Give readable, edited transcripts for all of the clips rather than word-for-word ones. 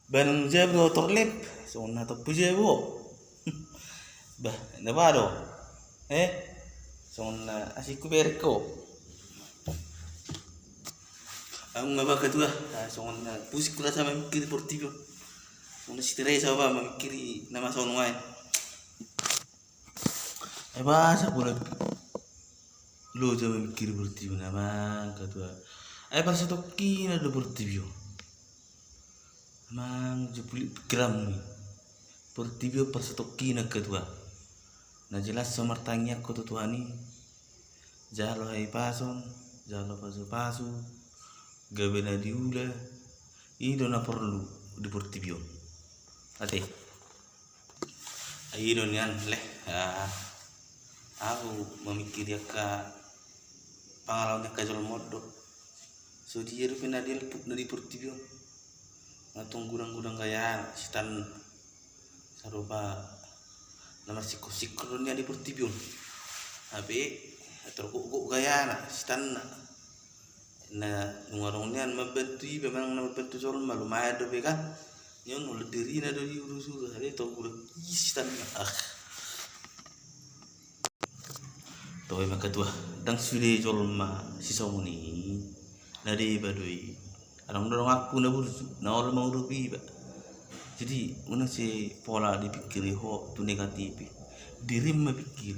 Banung jebro torlep, so na to pujebo. Bah, na ba do? Eh, so na asiku berko. Ang maba kedua, so na pusik kula sama mikir portivo. So na sitere sa ba mikiri nama so nuai. Ba sa pula lo sama mikir portivo nama kedua. Pas sa tokki na do portivo. Mang jepuli gram ni. Portivo pas sa tokki na kedua. Na jelas so martanya ko tutuani. Jalo hai pason, jalo pasu gabe na diula. Ido na perlu di portivo. Ate. Ayo nian leh. Aku memikir ka pangalaman ka jol modo. So dia ru pina dia put na di portivo. Ngatung gudang-gudang gaya sitan sarupa nama sikro nya di portivo. Tapi terkuk gaya na sitan na ngorongnya membantu memang membantu jol malu maya do beka nyon ulah diri na do di urus hari to gudang sitan to emang ketua dang sudah jol ma sisomuni nadi badui orang dorong aku na bursu na ol mau rupi ba jadi mana si pola dipikiri ho tu negatif diri mapikir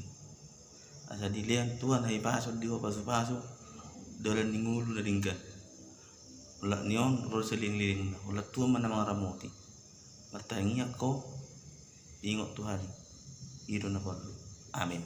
asa dilihat Tuhan hai paso di ho paso dolan ningulu na dingga ulah nion ro seling-ling ulah Tuhan mana mangaramoti martangi ako ingok Tuhan iro na amin.